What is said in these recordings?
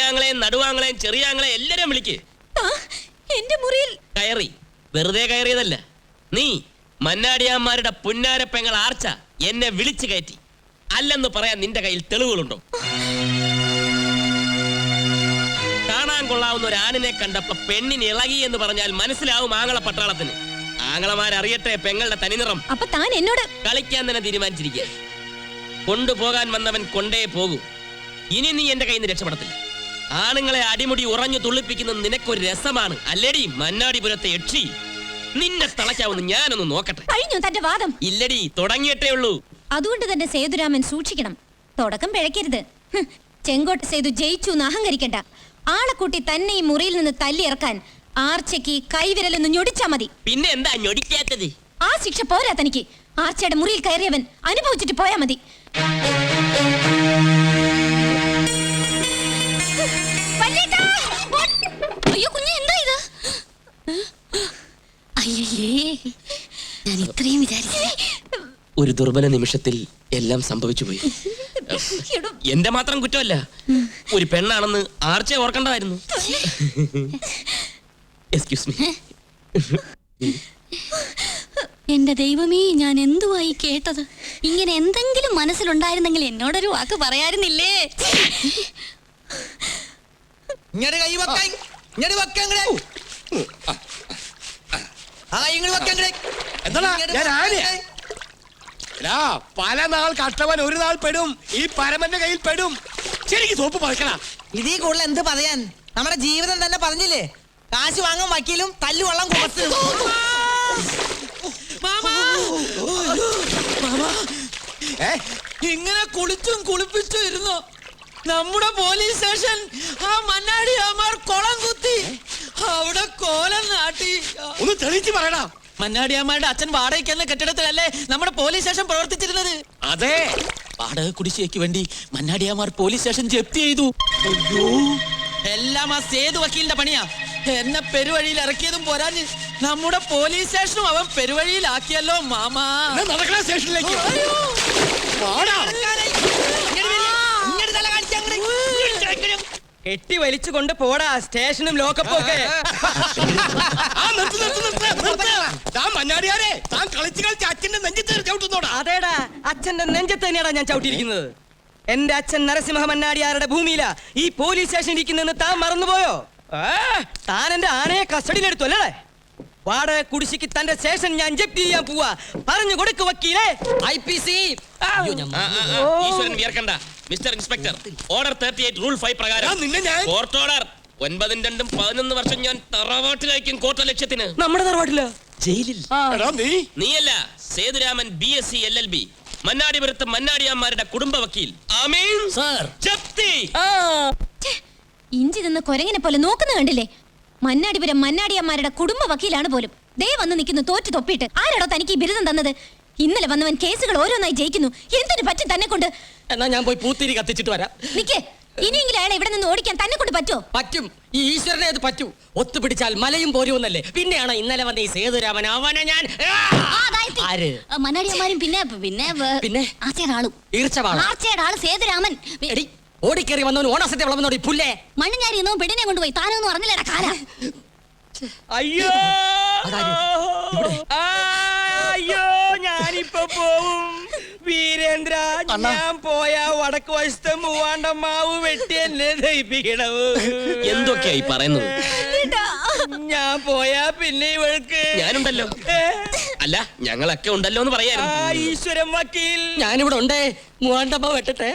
വലിയാങ്ങളെയും നടുവാങ്ങളെയും ചെറിയാങ്ങളെയും എല്ലാരും വിളിക്ക്. എന്റെ മുറിയിൽ കയറി. വെറുതെ കയറിയതല്ല, നീ മന്നാടിയാന്മാരുടെ പുന്നാര പെങ്ങൾ ആർച്ച എന്നെ വിളിച്ചു കയറ്റി. അല്ലെന്ന് പറയാൻ നിന്റെ കയ്യിൽ തെളിവുകളുണ്ടോ? കാണാൻ കൊള്ളാവുന്ന ഒരു ആണിനെ കണ്ടപ്പോ പെണ്ണിന് ഇളകി എന്ന് പറഞ്ഞാൽ മനസ്സിലാവും ആങ്ങള പട്ടാളത്തിന്. ആങ്ങളമാരറിയട്ടെ പെങ്ങളുടെ തനിനിറം. അപ്പൊ താൻ എന്നോട് കളിക്കാൻ തന്നെ തീരുമാനിച്ചിരിക്കുക. കൊണ്ടുപോകാൻ വന്നവൻ കൊണ്ടേ പോകൂ. ഇനി നീ എന്റെ കയ്യിൽ നിന്ന് രക്ഷപ്പെടത്തില്ല. ആണുങ്ങളെ അടിമുടി ഉറഞ്ഞു തുള്ളിപ്പിക്കുന്നത് നിനക്കൊരു രസമാണ് അല്ലേടി മന്നാടിപുരത്തെ യക്ഷി? നിന്നെ തളയ്ക്കാവുന്ന ഞാനൊന്ന് നോക്കട്ടെ. കഴിഞ്ഞു തന്റെ വാദം? ഇല്ലടി, തുടങ്ങിയിട്ടേ ഉള്ളൂ. അതുകൊണ്ട് തന്നെ സേതുരാമൻ സൂക്ഷിക്കണം. തുടക്കം പിഴയ്ക്കരുത്. ചെങ്കോട്ട സേതു ജയിച്ചു എന്ന് അഹങ്കരിക്കണ്ട. ആളെക്കൂട്ടി തന്നെ ഈ മുറിയിൽ നിന്ന് തല്ലിയിറക്കാൻ ആർച്ചയ്ക്ക് കൈവിരലൊന്ന് ഞൊടിച്ചാ മതി. പിന്നെ എന്താ ഞൊടിക്കാത്തത്? ആ ശിക്ഷ പോരാ തനിക്ക്. ആർച്ചയുടെ മുറിയിൽ കയറിയവൻ അനുഭവിച്ചിട്ട് പോയാ മതി. അയ്യോ കുഞ്ഞെ, എന്താ ഇത്? അയ്യേ, ഞാൻ ഇത്രയും വിചാരിച്ചില്ല. ഒരു ദുർബല നിമിഷത്തിൽ എല്ലാം സംഭവിച്ചു പോയി. എന്റെ മാത്രം കുറ്റമല്ല, ഒരു പെണ്ണാണെന്ന് ആർച്ചയെ ഓർക്കണ്ടായിരുന്നു. Excuse me. എന്റെ ദൈവമേ, ഞാൻ എന്തുവായി കേട്ടത്? ഇങ്ങനെ എന്തെങ്കിലും മനസ്സിലുണ്ടായിരുന്നെങ്കിൽ എന്നോടൊരു വാക്ക് പറയായിരുന്നില്ലേ? പല നാൾ കട്ടവൻ ഒരു നാൾ പെടും. ഈ പരമന്റെ കയ്യിൽ പെടും. ശരിക്കും സോപ്പ് പറക്കണ. ഇതീ കൂടുതൽ എന്ത് പറയാൻ? നമ്മുടെ ജീവിതം തന്നെ പറഞ്ഞില്ലേ, കാശ് വാങ്ങാൻ വക്കീലും തല്ലുവള്ളം കൊടുത്ത്. ഇങ്ങനെ കുളിച്ചും കുളിപ്പിച്ചും ഇരുന്നു നമ്മുടെ പോലീസ് സ്റ്റേഷൻ. ആ മന്നാടിയാമാർ കുളം കുത്തി അവിടെ കോലം നാട്ടി. ഒന്ന് തെളിച്ച് പറയണ. മന്നാടിയാമാരുടെ അച്ഛൻ വാടകയ്ക്ക് എന്ന കെട്ടിടത്തിലല്ലേ നമ്മുടെ പോലീസ് സ്റ്റേഷൻ പ്രവർത്തിച്ചിരുന്നത്? അതെ, വാടക കുടിശ്ശികയ്ക്ക് വേണ്ടി മന്നാടിയാമാർ പോലീസ് സ്റ്റേഷൻ ജപ്തി ചെയ്തു. എല്ലാം ആ സേതു വക്കീലിന്റെ പണിയാ. എന്നെ പെരുവഴിയിൽ ഇറക്കിയതും പോരാഞ്ഞ് നമ്മുടെ പോലീസ് സ്റ്റേഷനും അവൻ പെരുവഴിയിലാക്കിയല്ലോ മാമാ. നടക്കണ സ്റ്റേഷനിലേക്ക്. കെട്ടി വലിച്ചു കൊണ്ട് പോടാ സ്റ്റേഷനും ലോക്കപ്പും ഒക്കെ. മന്നാടിയാരെ, താൻ കളിച്ച് കളിച്ച് അച്ഛന്റെ നെഞ്ചത്ത് ചവിട്ടുന്നോടാ. അതേടാ, അച്ഛന്റെ നെഞ്ചത്ത് തന്നെയാടാ ഞാൻ ചവിട്ടിയിരിക്കുന്നത്. എന്റെ അച്ഛൻ നരസിംഹ മന്നാടിയാരുടെ ഭൂമിയിലാ ഈ പോലീസ് സ്റ്റേഷൻ ഇരിക്കുന്നെന്ന് താൻ മറന്നുപോയോ? താൻ എന്റെ ആനയെ കസ്റ്റഡിയിലെടുത്തു അല്ലേ? വാടക കുടിശ്ശിക്ക് തന്റെ സ്റ്റേഷൻ ഞാൻ ജപ്തി ചെയ്യാൻ പോവാ. പറഞ്ഞു കൊടുക്ക് വക്കീലേ. IPC. ഈശ്വരൻ വിയർക്കണ്ട. മിസ്റ്റർ ഇൻസ്പെക്ടർ, ഓർഡർ 38 റൂൾ 5 പ്രകാരം കോർട്ട് ഓർഡർ 9-2-11 വർഷം ഞാൻ തറവാട്ടിലായിരിക്കും കോർട്ട് ലക്ഷ്യത്തിന്. നമ്മുടെ തറവാട്ടില് ജയിലിൽ. നീയല്ല, സേതുരാമൻ BSc LLB, മന്നാടിപുരത്ത് മന്നാടിയാന്മാരുടെ കുടുംബ വക്കീൽ. ആമീൻ സർ. ജപ്തി. ഇഞ്ചി നിന്ന് കൊരങ്ങിനെ പോലെ നോക്കുന്ന കണ്ടില്ലേ? മന്നാടിപുരം മന്നാടിയന്മാരുടെ കുടുംബ വക്കീലാണ് പോലും. ദേ വന്ന് നിൽക്കുന്നു തോറ്റു തൊപ്പിയിട്ട്. ആരാടോ തനിക്ക് ഈ ബിരുദം തന്നത്? ഇന്നലെ വന്നവൻ കേസുകൾ ഓരോന്നായി ജയിക്കുന്നു. എന്തിനു പറ്റും തന്നെ കൊണ്ട്? എന്നാ ഞാൻ പോയി പൂത്തിരി കത്തിച്ചിട്ട് വരാം. നിക്കേ, ഇനിയെങ്കിലും അയാളെ ഇവിടെ നിന്ന് ഓടിക്കാൻ തന്നെ കൊണ്ട് പറ്റുമോ? പറ്റും. ഈ ഈശ്വരനെ അത് പറ്റൂ. ഒത്തുപിടിച്ചാൽ മലയും പോരുമെന്നല്ലേ. പിന്നെയാണ് ഇന്നലെ വന്ന ഈ സേതുരാമൻ. അവനെ ഞാൻ മന്നാടിയന്മാരും പിന്നെ പിന്നെ പിന്നെ ആർച്ചയുടെ ആളും. ആർച്ചയുടെ ആള് സേതുരാമൻ. ഓടിക്കേറി വന്നവൻ ഓണസത്തെ വളർന്നോടി പുല്ലേ. മണ്ണ് ഞാരി എന്നോ പെണ്ണിനെ കൊണ്ടുപോയി. താനൊന്നും അറിഞ്ഞില്ലടാ കാല. അയ്യോ അയ്യോ, ഞാനിപ്പോ പോവും വീരേന്ദ്ര. ഞാൻ പോയാ വടക്ക് വശത്തെ മൂവാണ്ടമ്മാവ് വെട്ടി എന്നെ ദഹിപ്പിക്കണത്. എന്തൊക്കെയായി പറയുന്നത്? ഞാൻ പോയാ പിന്നെ ഇവൾക്ക് ഞാനുണ്ടല്ലോ. അല്ല, ഞങ്ങളൊക്കെ ഉണ്ടല്ലോ എന്ന് പറയായിരുന്നു. ഈശ്വരൻ വക്കീൽ, ഞാനിവിടെ ഉണ്ടേ. മൂവാണ്ടമ്മ വെട്ടട്ടെ.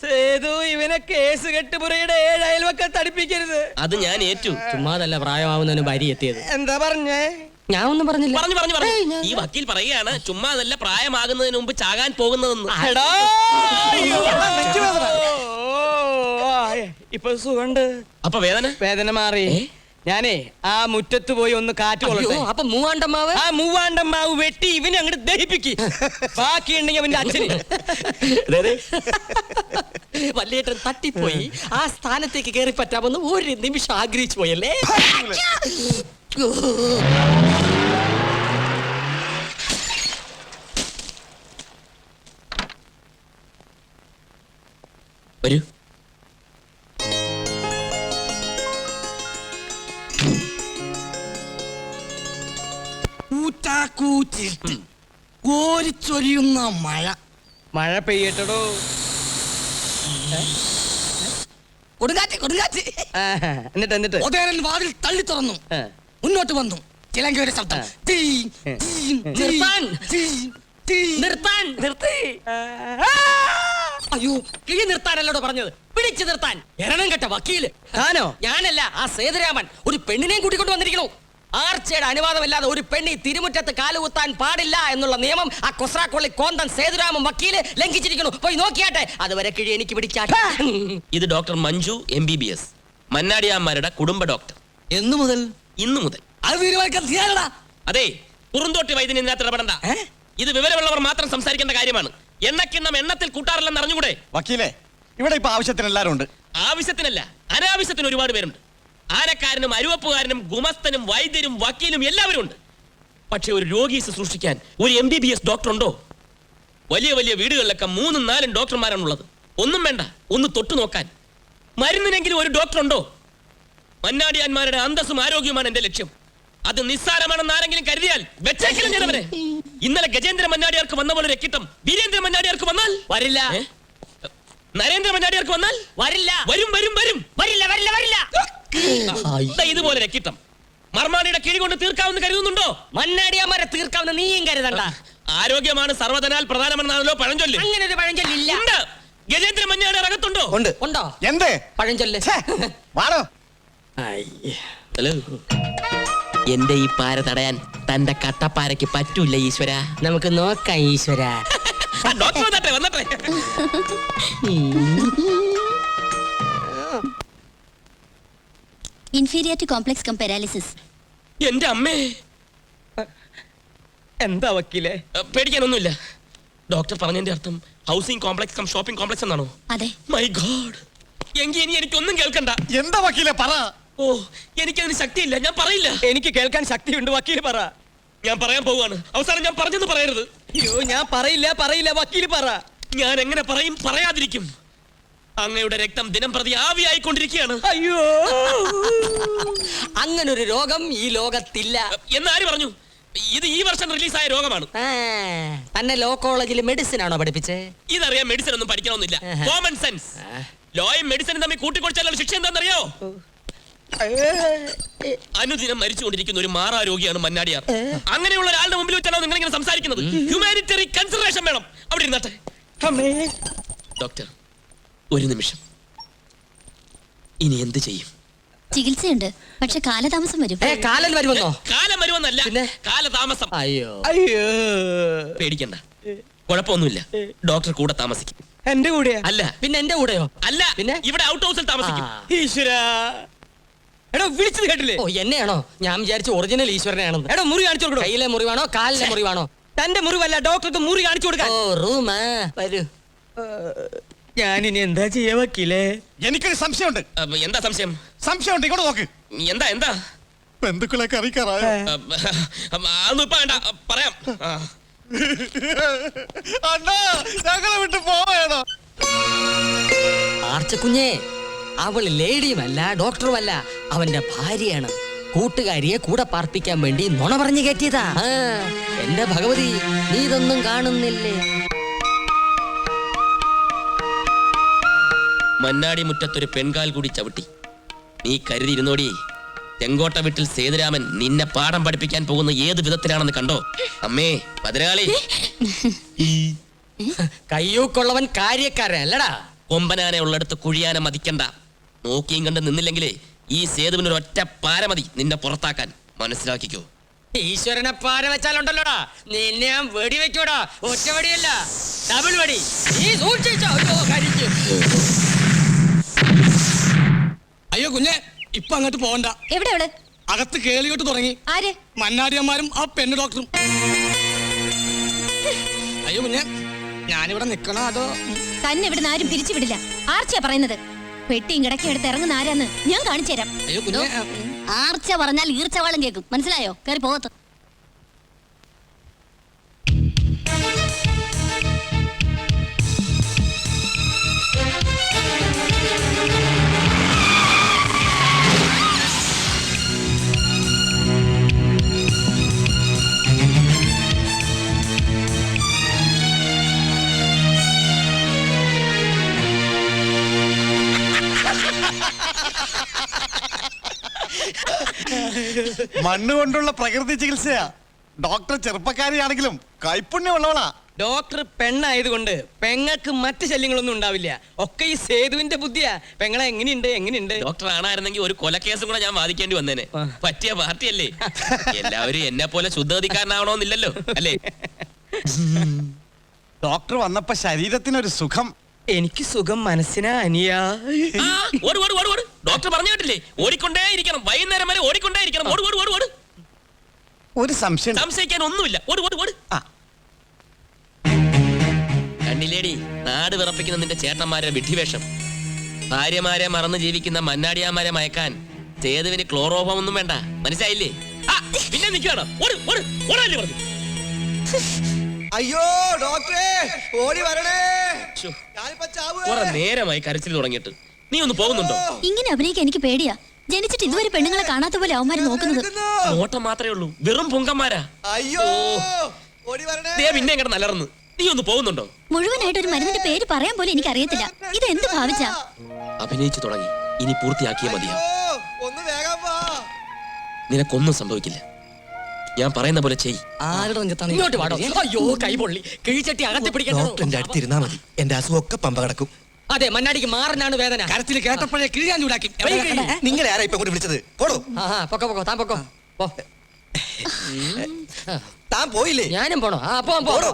സേതു, ഇവനെ കേസ് കെട്ടുപുറയുടെ 7 അയൽവക്കെ തടിപ്പിക്കരുത്. അത് ഞാൻ ഏറ്റു. ചുമ്മാതല്ല പ്രായമാവുന്നതിന് ഭാര്യ എത്തിയത്. എന്താ പറഞ്ഞേ? ഞാൻ ഒന്നും പറഞ്ഞില്ല. പറഞ്ഞു. ഈ വക്കീൽ പറയുകയാണ് ചുമ്മാതല്ല പ്രായമാകുന്നതിന് മുമ്പ് ചാകാൻ പോകുന്നതെന്ന്. ഇപ്പൊ സുഖണ്ട്. അപ്പൊ വേദന മാറി. ഞാനേ ആ മുറ്റത്ത് പോയി ഒന്ന് കാറ്റ് കൊള്ളട്ടെ. അപ്പൊ മൂവാണ്ടമ്മാവ്? ആ മൂവാണ്ടമ്മാവ് വെട്ടി ഇവനെ അങ്ങോട്ട് ദഹിപ്പിക്ക്. ബാക്കിയുണ്ടെങ്കിൽ അവന്റെ അച്ഛന്. വല്യേട്ടൻ തട്ടിപ്പോയി ആ സ്ഥാനത്തേക്ക് കയറി പറ്റാമെന്ന് ഒരു നിമിഷം ആഗ്രഹിച്ചു പോയല്ലേ. വരൂ. കൂറ്റാക്കൂറ്റിട്ട് കോരിച്ചൊരിയുന്ന മഴ. മഴ പെയ്യട്ടടോ. കൊടുങ്കാറ്റ് കൊടുങ്കാറ്റ്. എന്നിട്ട് ഒതേരൻ വാതിൽ തള്ളി തുറന്നു. ആ. മുന്നോട്ട് വന്നു. ചിലങ്കയുടെ ശബ്ദം. ടീ, ടീ, ടീ, നിർത്താൻ. ടീ, ടീ. നിർത്താൻ. നിർത്തി. അയ്യോ കിഴി നിർത്താനല്ലോടോ പറഞ്ഞത്, പിടിച്ചു നിർത്താൻ. എരണം കെട്ട വക്കീല് താനോ? ഞാനല്ല, ആ സേതുരാമൻ ഒരു പെണ്ണിനെയും കൂട്ടിക്കൊണ്ട് വന്നിരിക്കണു. ആർച്ചയുടെ അനുവാദമില്ലാതെ ഒരു പെണ്ണി തിരുമുറ്റത്ത് കാലുകുത്താൻ പാടില്ല എന്നുള്ള നിയമം ആ കൊസ്രാക്കൊള്ളി കോന്തൻ സേതുരാമൻ വക്കീല് ലംഘിച്ചിരിക്കണു. പോയി നോക്കിയാട്ടെ, അതുവരെ കിഴി എനിക്ക് പിടിച്ചാട്ടെ. ഇത് ഡോക്ടർ മഞ്ജു MBBS, മന്നാടിയാന്മാരുടെ കുടുംബ ഡോക്ടർ. എന്നു മുതൽ? ഇന്നു മുതൽ. അത് തീരുമാനിക്കാൻ തീരാടാ. അതെ, കുറുന്തോട്ടി വൈദ്യൻ ഇതിനകത്ത് ഇടപെടണ്ട. ഇത് വിവരമുള്ളവർ മാത്രം സംസാരിക്കേണ്ട കാര്യമാണ്. എണ്ണക്കിണ്ണം എണ്ണത്തിൽ കൂട്ടാറില്ലെന്ന് അറിഞ്ഞുകൂടെ? വക്കീലേ, ഇവിടെ ഇപ്പൊ ആവശ്യത്തിന് എല്ലാരും ഉണ്ട്. ആവശ്യത്തിനല്ല, അനാവശ്യത്തിന് ഒരുപാട് പേരുണ്ട്. ആനക്കാരനും അരുവപ്പുകാരനും ഗുമസ്തനും വൈദ്യരും വക്കീലും എല്ലാവരും ഉണ്ട്. പക്ഷെ ഒരു രോഗിയെ ശുശ്രൂഷിക്കാൻ ഒരു MBBS ഡോക്ടർ ഉണ്ടോ? വലിയ വലിയ വീടുകളിലൊക്കെ 3-4 ഡോക്ടർമാരാണുള്ളത്. ഒന്നും വേണ്ട, ഒന്ന് തൊട്ടു നോക്കാൻ. മരുന്നിനെങ്കിലും ഒരു ഡോക്ടർ ഉണ്ടോ? മന്നാടിയാന്മാരുടെ അന്തസ്സും ആരോഗ്യവുമാണ് എന്റെ ലക്ഷ്യം. അത് നിസ്സാരമാണെന്ന് ആരെങ്കിലും കരുതിയാൽ വെച്ചേക്കിലും ഞാൻ അവരെ. ഇന്നലെ ഗജേന്ദ്ര മന്നാടിയാർക്ക് വന്ന പോലെ രക്കിട്ടം വീരേന്ദ്ര മന്നാടിയാർക്ക് വന്നാൽ വരില്ല. നരേന്ദ്ര മന്നാടിയാർക്ക് വന്നാൽ വരില്ല. വരും വരും വരും. വരില്ല വരില്ല വരില്ല. ദാ ഇതുപോലെ രക്കിട്ടം മർമാണിയുടെ കിഴി കൊണ്ട് തീർക്കാമെന്ന് കരുതുന്നുണ്ടോ? മന്നാടിയാമാരെ തീർക്കാവുന്ന നീയും കരുതണ്ട. ആരോഗ്യമാണ് സർവ്വതനാൽ പ്രധാനമെന്നാണല്ലോ പഴഞ്ചൊല്ല്. അങ്ങനെ ഒരു പഴഞ്ചൊല്ലില്ല. ഉണ്ട്. ഗജേന്ദ്ര മന്നാടി അകത്തുണ്ടോ? ഉണ്ട്. ഉണ്ടോ എന്ത് പഴഞ്ചൊല്ല്? വാടോ. ഹലോ, എന്റെ ഈ പാര തടയാൻ തന്റെ കട്ടപ്പാരയ്ക്ക് പറ്റൂല ഈശ്വര. നമുക്ക് നോക്കാം ഈശ്വര. ഡോക്ടർ വന്നട്ടെ വന്നട്ടെ. Inferior complex cum paralysis. എന്റെ അമ്മേ, എന്താ വക്കീലെ? പേടിക്കാനൊന്നുമില്ല. ഡോക്ടർ പറഞ്ഞതിന്റെ അർത്ഥം housing complex cum shopping complex എന്നാണോ? അതെ. മൈ ഗോഡ്, എങ്കിൽ ഇനി എനിക്കൊന്നും കേൾക്കണ്ട. എന്താ വക്കീലെ പറ. ഓ, എനിക്കതിന് ശക്തിയില്ല, ഞാൻ പറയില്ല. എനിക്ക് കേൾക്കാൻ ശക്തിയുണ്ട്, വക്കീല് പറ. ഞാൻ പറയാൻ പോവാണ്. അവസാനം ഞാൻ പറഞ്ഞെന്ന് പറയരുത്. അയ്യോ, ഞാൻ പറയില്ല, വക്കീല് പറ. ഞാൻ എങ്ങനെ പറയും, പറയാതിരിക്കും. അങ്ങയുടെ രക്തം ദിനം പ്രതി ആവിയായിക്കൊണ്ടിരിക്കുകയാണ്. അയ്യോ, അങ്ങനൊരു രോഗം ഈ ലോകത്തില്ല. എന്നാര് പറഞ്ഞു? ഇത് ഈ വർഷം റിലീസായ രോഗമാണ്. തന്നെ ലോ കോളേജിൽ മെഡിസിൻ ആണോ പഠിപ്പിച്ചേ? ഇതറിയാൻ മെഡിസിൻ ഒന്നും പഠിക്കണമെന്നില്ല. Common sense. ലോയും മെഡിസിനും തമ്മിൽ കൂട്ടിക്കൊടിച്ചാലുള്ള ശിക്ഷ എന്താണെന്നറിയോ? അനുദിനം മരിച്ചുകൊണ്ടിരിക്കുന്ന ഒരു മാറാ രോഗിയാണ് മന്നാടിയാർ. അങ്ങനെയുള്ള ഒരാളുടെ മുമ്പിൽ വെച്ചാണോ നിങ്ങൾ ഇങ്ങനെ സംസാരിക്കുന്നത്? ഹ്യൂമാനിറ്ററി കൺസിഡറേഷൻ വേണം. അവിടെ ഇരുന്നാട്ടെ. ഡോക്ടർ, ഒരു നിമിഷം. ഇനി എന്ത് ചെയ്യും? ചികിത്സയുണ്ട്, പക്ഷെ കാലതാമസം വരും. കാലം വരുമെന്നോ? കാലം വരുമെന്നല്ല, പിന്നെ? കാലതാമസം. അയ്യോ അയ്യോ, പേടിക്കണ്ട, കുഴപ്പമൊന്നുമില്ല. ഡോക്ടർ കൂടെ താമസിക്കും. എന്റെ കൂടെയാ? അല്ല. പിന്നെ എന്റെ കൂടെയോ? അല്ല, പിന്നെ? ഇവിടെ ഔട്ട് ഹൗസിൽ താമസിക്കും. ഈശ്വരാ, എടോ വിളിച്ചത് കേട്ടില്ലേ? ഓ, എന്നെയാണോ? ഞാൻ വിചാരിച്ചു ഒറിജിനൽ ഈശ്വരനെയാണെന്ന്. എടോ, മുറി കാണിച്ചു കൊടുക്കണോ? കയ്യിലെ മുറിവാണോ കാലിലെ മുറിവാണോ? തന്റെ മുറിവല്ല, ഡോക്ടർക്ക് മുറി കാണിച്ചു കൊടുക്കാൻ. ഓ, റൂം വരൂ. ഞാനിനി എന്താ ചെയ്യാ വക്കീലേ? എനിക്കൊരു സംശയമുണ്ട്. എന്താ സംശയം? സംശയമുണ്ട്, ഇങ്ങോട്ട് നോക്ക്. എന്താ എന്താ? ബന്ധുക്കളെ അറിയിക്കാറായോ? അതൊന്നും ഇപ്പൊ വേണ്ട, പറയാം. അണ്ണാ, ഞങ്ങളെ വിട്ട് പോവേണോ? ആർച്ചക്കുഞ്ഞേ, അവള് ലേഡിയുമല്ല ഡോക്ടറുമല്ല, അവന്റെ ഭാര്യയാണ്. കൂട്ടുകാരിയെ കൂടെ പാർപ്പിക്കാൻ വേണ്ടി നുണ പറഞ്ഞു കയറ്റിയതാ. എന്റെ ഭഗവതി, നീ ഇതൊന്നും കാണുന്നില്ലേ? മന്നാടി മുറ്റത്തൊരു പെൺകാൽ കൂടി ചവിട്ടി. നീ കരുതിയിരുന്നോടി, ചെങ്കോട്ട വീട്ടിൽ സേതുരാമൻ നിന്നെ പാഠം പഠിപ്പിക്കാൻ പോകുന്ന ഏത് വിധത്തിലാണെന്ന് കണ്ടോ? അമ്മേ ഭദ്രകാളി, കയ്യൂക്കുള്ളവൻ കാര്യക്കാരൻ അല്ലടാ. കൊമ്പനാനെ ഉള്ളടുത്ത് കുഴിയാനെ മതിക്കണ്ട. നോക്കിയും കണ്ട് നിന്നില്ലെങ്കിലേ ഈ സേതുവിനൊരു ഒറ്റ പാര മതി നിന്നെ പുറത്താക്കാൻ. മനസ്സിലാക്കിക്കോ. ഈശ്വരനെ പാര വെച്ചാലുണ്ടല്ലോടാ, നിന്നെ ഞാൻ വെടി വെക്കൂടാ. ഒറ്റ വെടിയല്ല, ഡബിൾ വെടി. നീ സൂക്ഷിച്ചോ. അയ്യോ കുഞ്ഞെ, ഇപ്പൊ അങ്ങോട്ട് പോകണ്ട. എവിടെ അവള്? അകത്ത് കേളിയോട്ട് തുടങ്ങി. ആര്? മന്നാടിയന്മാരും ആ പെണ്ണ് ഡോക്ടറും. അയ്യോ കുഞ്ഞെ, ഞാനിവിടെ നിക്കണോ അതോ? തന്നെ ഇവിടുന്ന് ആരും പിരിച്ചുവിടില്ല. ആർച്ചയാ പറയുന്നത്. പെട്ടിയും കിടക്കയും എടുത്ത് ഇറങ്ങുന്ന ആരാന്ന് ഞാൻ കാണിച്ചു തരാം. അയ്യോ കുഞ്ഞെ, ആർച്ച പറഞ്ഞാൽ ഈർച്ചവാളം കേൾക്കും, മനസ്സിലായോ? കയറി പോകത്ത്. മണ്ണ് കൊണ്ടുള്ള പ്രകൃതി ചികിത്സയാ. ഡോക്ടർ ചെറുപ്പക്കാരിയാണെങ്കിലും കൈപ്പുണ്യമുള്ളവളാ. ഡോക്ടർ പെണ്ണായതുകൊണ്ട് പെങ്ങൾക്ക് മറ്റ് ശല്യങ്ങളൊന്നും ഉണ്ടാവില്ല. ഒക്കെ ഈ സേതുവിന്റെ ബുദ്ധിയാ. പെങ്ങളെ എങ്ങനെയുണ്ട്? ഡോക്ടർ ആണായിരുന്നെങ്കിൽ ഒരു കൊലക്കേസും കൂടെ ഞാൻ വാദിക്കേണ്ടി വന്നേനെ. പറ്റിയ പാർട്ടിയല്ലേ. എല്ലാവരും എന്നെ പോലെ ശുദ്ധഗതിക്കാരനാവണമെന്നില്ലല്ലോ അല്ലേ? ഡോക്ടർ വന്നപ്പോ ശരീരത്തിനൊരു സുഖം. എനിക്ക് സുഖം മനസ്സിനാ അനിയാ. ആ, ഓട് ഓട് ഓട് ഓട്. ഡോക്ടർ പറഞ്ഞു കേട്ടില്ലേ, ഓടിക്കൊണ്ടേ ഇരിക്കണം, വൈകുന്നേരം വരെ ഓടിക്കൊണ്ടേ ഇരിക്കണം. ഓട് ഓട് ഓട് ഓട്. ഒരു സംശയം. സംശയിക്കാൻ ഒന്നുമില്ല. ഓട് ഓട് ഓട്. ആ. കണ്ടില്ലേടി നാട് വിറപ്പിക്കുന്ന നിന്റെ ചേട്ടന്മാരെ വിഡ്ഢിവേഷം. ഭാര്യമാരെ മറന്ന് ജീവിക്കുന്ന മന്നാടിയാമാരെ മയക്കാൻ സേതുവിന് ക്ലോറോഫോം ഒന്നും വേണ്ട. മനസ്സിലായില്ലേ? ആ, പിന്നെ നിൽക്കുകയാണോ? ഓട് ഓട് ഓടല്ലേ പറഞ്ഞു. അയ്യോ ഡോക്ടറെ ഓടി വരണേ. ശ്ശോ, ഞാനിപ്പോ ചാവുകയാ. കുറെ നേരമായി കരച്ചിൽ തുടങ്ങിയിട്ട്. നീ ഒന്ന് പോകുന്നുണ്ടോ? ഇങ്ങനെ അഭിനയിക്കാൻ എനിക്ക് പേടിയാ. ജനിച്ചിട്ട് ഇതുവരെ പെണ്ണുങ്ങളെ കാണാത്ത പോലെ അവന്മാര് നോക്കുന്നത്. നോട്ടം മാത്രമേ ഉള്ളൂ, വെറും പൊങ്കന്മാരാ. അയ്യോ ഓടി വരണേ. ദേ പിന്നെ എങ്ങനെ നലർന്ന്. നീ ഒന്ന് പോകുന്നുണ്ടോ? മുഴുവനായിട്ട് ഒരു മരുന്നിന്റെ പേര് പറയാൻ പോലും എനിക്ക് അറിയത്തില്ല. ഇത് എന്ത് ഭാവിച്ചാ? അഭിനയിച്ചു തുടങ്ങി, ഇനി പൂർത്തിയാക്കിയേ മതിയാവും. അയ്യോ, ഒന്ന് വേഗം വാ. നിനക്കൊന്നും സംഭവിക്കില്ല. ഞാൻ പറയുന്ന പോലെ ചെയ്. ഇങ്ങോട്ട് വാടോ. അയ്യോ കൈ പൊള്ളി. കിഴിച്ചട്ടി അകത്തി പിടിക്കണ്ടോ? ഡോക്ടറിന്റെ അടുത്തിരുന്നാ മതി, എന്റെ അസുഖമൊക്കെ പമ്പ കിടക്കും. അതെ, മണ്ണാടിക്ക് മാറിനാണ് വേദന. കരത്തിൽ കേട്ടപ്പോഴേ കിഴിയാൻ ചൂടാക്കി. പോയി കിഴി. നിങ്ങളെ ആരാ ഇപ്പൊ കൂടി വിളിച്ചത്? പോടോ. പൊക്കോ താൻ പൊക്കോ. പോ. താൻ പോയില്ലേ? ഞാനും പോണോ? ആ പോടോ. പോടോ.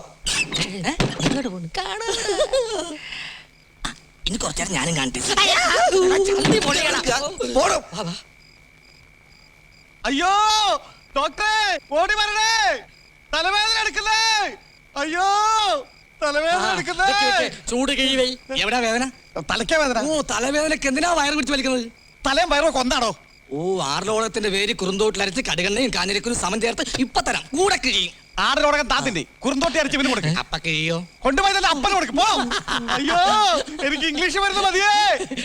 ഇങ്ങോട്ട് പോണു. കാണാ. ഇനി കുറച്ചേരം ഞാനും കാണട്ടെ. ചന്തി പൊളികളാ. പോടോ. അയ്യോ ഡോക്ടറെ ഓടി വരണേ. തലവേദന എടുക്കുന്നേ. അയ്യോ തലവേദന എടുക്കുന്നേ. ചൂട് കിഴി വൈ. എവിടാ വേദന? തലയ്ക്കാ വേദന. ഓ, തലവേദനക്ക് എന്തിനാ വയറ് പിടിച്ച് വലിക്കുന്നത്? തലയും വയറോ കൊന്നാണോ? ഓ, ആറിലോളത്തിന്റെ പേര് കുറുന്തോട്ടിലരച്ച് കടുകണ്ണയും കാഞ്ഞിരക്കൊരു സമം ചേർത്ത് ഇപ്പൊ തരാം. കൂടെ കിഴിയും. ആടിനോടകം താത്തിന്റെ കുറുന്തോട്ടി അരച്ച് പിന്നെ കൊടുക്കും. അപ്പ കിഴിയോ? കൊണ്ടുപോയതല്ല അപ്പന് കൊടുക്കും. പോ. അയ്യോ എനിക്ക് ഇംഗ്ലീഷ് മരുന്ന് മതിയേ.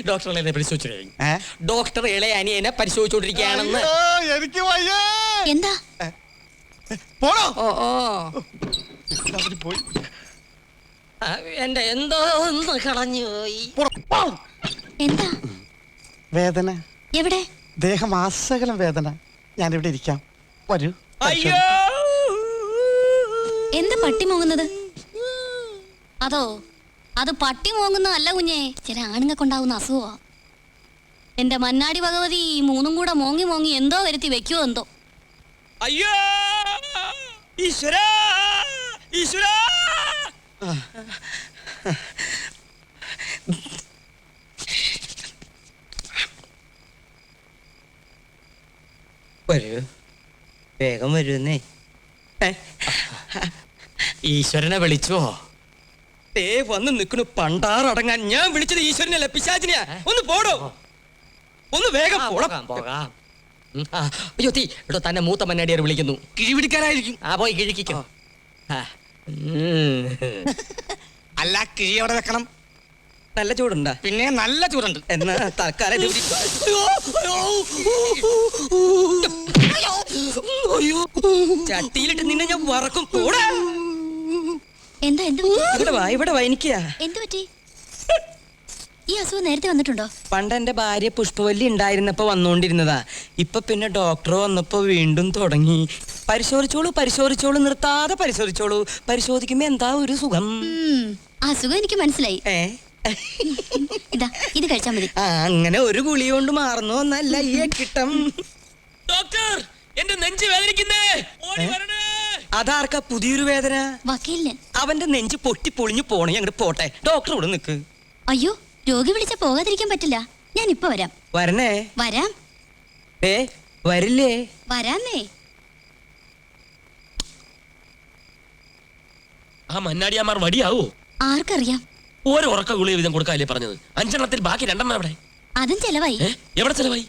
ഡോക്ടർ എന്നെ പരിശോധിച്ചു കഴിഞ്ഞു. ഏ? ഡോക്ടർ ഇളയ അനിയനെ പരിശോധിച്ചുകൊണ്ടിരിക്കുകയാണെന്ന്. അയ്യോ, എനിക്ക് വയ്യേ. എന്താ? പോണോ? ഓ അവര് പോയി. എന്റെ എന്തോ ഒന്ന് കളഞ്ഞു പോയി. പോ. എന്താ വേദന, എവിടെ? ദേഹം ആസകലം വേദന. ഞാനിവിടെ ഇരിക്കാം, വരൂ. അയ്യോ എന്താ പട്ടി മോങ്ങുന്നത്? അതോ അത് പട്ടി മോങ്ങുന്നതല്ല കുഞ്ഞേ, ചില ആണുങ്ങൾക്കുണ്ടാവുന്ന അസുഖമാ. എന്റെ മന്നാടി ഭഗവതി ഈ മൂന്നും കൂടെ മോങ്ങി മോങ്ങി എന്തോ വരുത്തി വെക്കുവോ എന്തോ. അയ്യോ ഈശ്വരാ ഈശ്വരാ. വരൂ, വേഗം വരുന്നേ. ഈശ്വരനെ വിളിച്ചോ? വന്ന് നിൽക്കണു പണ്ടാറടങ്ങാൻ. ഞാൻ വിളിച്ചത് ഈശ്വരനല്ല, പിശാചിനെയാ. ഒന്ന് പോടോ, ഒന്ന് വേഗം പോടാ. പോകാം. അയ്യോ തീ എടോ, തന്നെ മൂത്ത മന്നാടിയാർ വിളിക്കുന്നു. കിഴി പിടിക്കാനായിരിക്കും. ആ പോയി കിഴിക്കോ. അല്ല, കിഴി എവിടെ വെക്കണം? നല്ല ചൂടുണ്ടാ? പിന്നെ നല്ല ചൂടുണ്ട്. എന്നാ തൽക്കാലം ഇത് പിടി. ചട്ടിയിലിട്ട് നിന്നെ ഞാൻ വറക്കും. പോടാ. എന്താ എന്ത് ഇവിടെ വാ എനിക്കാ. എന്ത് പറ്റി? ഈ അസുഖം നേരത്തെ വന്നിട്ടുണ്ടോ? പണ്ട് എന്റെ ഭാര്യ പുഷ്പവല്ലി ഉണ്ടായിരുന്നപ്പോ വന്നോണ്ടിരുന്നതാ. ഇപ്പൊ പിന്നെ ഡോക്ടർ വന്നപ്പോ വീണ്ടും തുടങ്ങി. പരിശോധിച്ചോളൂ നിർത്താതെ പരിശോധിച്ചോളൂ. പരിശോധിക്കുമ്പോ എന്താ ഒരു സുഖം. അസുഖം എനിക്ക് മനസ്സിലായി. ഇതാ ഇത് കഴിച്ചാൽ മതി. അങ്ങനെ ഒരു ഗുളി കൊണ്ട് മാറുന്നു എന്നല്ല ഈ കിട്ടം. ഡോക്ടർ, എന്റെ നെഞ്ച് വേദനിക്കുന്നേ. ഓടി വരണേ. അതാർക്കാ പുതിയൊരു വേദന? വക്കീലിന്. അവന്റെ നെഞ്ച് പൊട്ടി പൊളിഞ്ഞു പോണേ. അങ്ങോട്ട് പോട്ടെ. ഡോക്ടർ ഇവിടെ നിക്ക്. അയ്യോ, രോഗി വിളിച്ച പോകാതിരിക്കാൻ പറ്റില്ല. ഞാൻ ഇപ്പൊ വരാം. വരണേ. വരാം. വരില്ലേ? വരാന്നേ. ആ മന്നാടിയാമാർ വടിയാവോ? ആർക്കറിയാം? ഓരോ ഉറക്ക ഗുളിക വീതം കൊടുക്കാല്ലേ പറഞ്ഞത്? 5 എണ്ണത്തിൽ ബാക്കി 2 എണ്ണം എവിടെ? അതും ചെലവായി. എവിടെ ചെലവായി?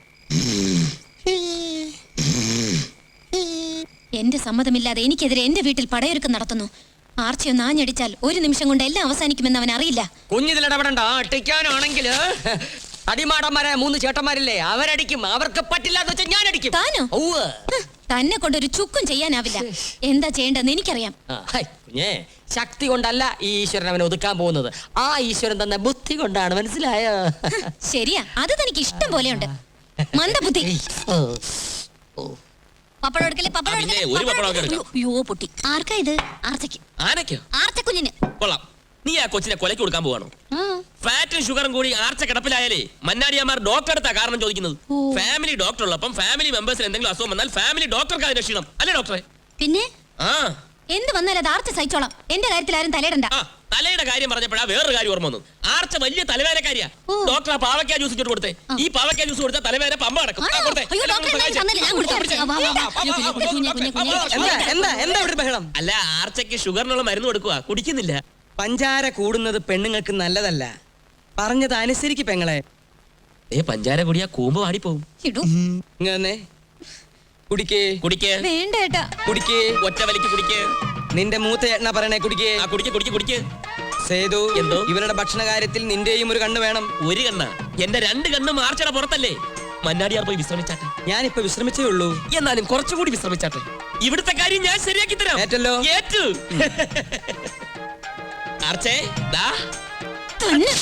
എന്റെ സമ്മതമില്ലാതെ എനിക്കെതിരെ എന്റെ വീട്ടിൽ പടയൊരുക്കം നടത്തുന്നു. ആർച്ചയൊന്ന് ആഞ്ഞടിച്ചാൽ 1 നിമിഷം കൊണ്ട് എല്ലാം അവസാനിക്കുമെന്ന് അവൻ അറിയില്ല. കുഞ്ഞിതിൽ ഇടപെടണ്ട. അടിക്കാനാണെങ്കില് അടിമാടന്മാരെ 3 ചേട്ടന്മാരില്ലേ, അവരടിക്കും. അവർക്ക് പറ്റില്ലാന്ന് വെച്ചാൽ ഞാൻ അടിക്കും. താനോ? തന്നെ കൊണ്ടൊരു ചുക്കും ചെയ്യാനാവില്ല. എന്താ ചെയ്യേണ്ടതെന്ന് എനിക്കറിയാം. കുഞ്ഞേ, ശക്തി കൊണ്ടല്ല ഈ ഈശ്വരൻ അവനെ ഒതുക്കാൻ പോകുന്നത്. ആ ഈശ്വരൻ തന്നെ ബുദ്ധി കൊണ്ടാണ്. മനസ്സിലായോ? ശരിയാ, അത് തനിക്ക് ഇഷ്ടം പോലെയുണ്ട്. മന്ദബുദ്ധി. പപ്പടം എടുക്കല്ലേ പപ്പടം ആ, പിന്നെ എടുക്കല്ലേ, ഒരു പപ്പടം പപ്പടം എടുക്കല്ലേ. അയ്യോ പൊട്ടി. ആർക്കാ ഇത്? ആർച്ചയ്ക്ക്. ആനയ്ക്കോ? ആർച്ചക്കുഞ്ഞിന്. കൊള്ളാം. നീ ആ കൊച്ചിനെ കൊലയ്ക്ക് കൊടുക്കാൻ പോവാണോ? ആ. ഫാറ്റും ഷുഗറും കൂടി ആർച്ച കിടപ്പിലായാലേ മന്നാടിയമാർ ഡോക്ടർ അടുത്താ കാരണം ചോദിക്കുന്നത്. ഫാമിലി ഡോക്ടർ ഉള്ളപ്പം ഫാമിലി മെമ്പേഴ്സിന് എന്തെങ്കിലും അസുഖം വന്നാൽ ഫാമിലി ഡോക്ടർക്ക് അതിന് രക്ഷിക്കണം അല്ലേ ഡോക്ടറെ? പിന്നെ ആ എന്ത് വന്നാലും അത് ആർച്ച സഹിച്ചോളാം. എന്റെ കാര്യത്തിൽ ആരും തലയിടണ്ട. ആ തലയുടെ കാര്യം പറഞ്ഞപ്പോഴാ വേറൊരു കാര്യം ഓർമ്മ വന്നു. ആർച്ച വലിയ തലവേദനക്കാരിയാ. ഡോക്ടർ ആ പാവയ്ക്ക ജ്യൂസ് ഇങ്ങോട്ട് കൊടുത്തേ. ഈ പാവയ്ക്ക ജ്യൂസ് കൊടുത്താൽ തലവേദന പമ്പ നടക്കും. ആ, കൊടുത്തേ. അയ്യോ ഡോക്ടർ എന്തായാലും തന്നില്ല, ഞാൻ കൊടുക്കാം. ആ, വാ, വാ, വാ. അയ്യോ, കുഞ്ഞേ. എന്താ ഇവിടെ ബഹളം? അല്ല ആർച്ചയ്ക്ക് ഷുഗറിനുള്ള മരുന്ന് കൊടുക്കുക, കുടിക്കുന്നില്ല. പഞ്ചാര കൂടുന്നത് പെണ്ണുങ്ങൾക്ക് നല്ലതല്ല. പറഞ്ഞത് അനുസരിക്ക് പെങ്ങളെ. പഞ്ചാര കുടിയാ കൂമ്പ് വാടിപ്പോവും. ഇടൂ. ഇങ്ങനെ കുടിക്കേ കുടിക്ക് വേണ്ട ഏട്ടാ. കുടിക്കേ. ഒറ്റ വലിക്ക് കുടിക്ക്. നിന്റെ മൂത്ത ചേട്ടനാ പറയണേ കുടിക്കേ. ആ കുടിക്ക് കുടിക്ക് കുടിക്ക്. സേതു, എന്തോ? ഇവരുടെ ഭക്ഷണ കാര്യത്തിൽ നിന്റെയും ഒരു കണ്ണ് വേണം. ഒരു കണ്ണ എന്റെ രണ്ട് കണ്ണും ആർച്ചയുടെ പുറത്തല്ലേ. മന്നാടിയാർ പോയി വിശ്രമിച്ചാട്ടെ. ഞാനിപ്പോ വിശ്രമിച്ചേ ഉള്ളൂ. എന്നാലും കുറച്ചുകൂടി വിശ്രമിച്ചാട്ടെ. ഇവിടുത്തെ കാര്യം ഞാൻ ശരിയാക്കി തരാം. ഏറ്റല്ലോ? ഏറ്റു. ആർച്ചേ ദാ തന്നെ.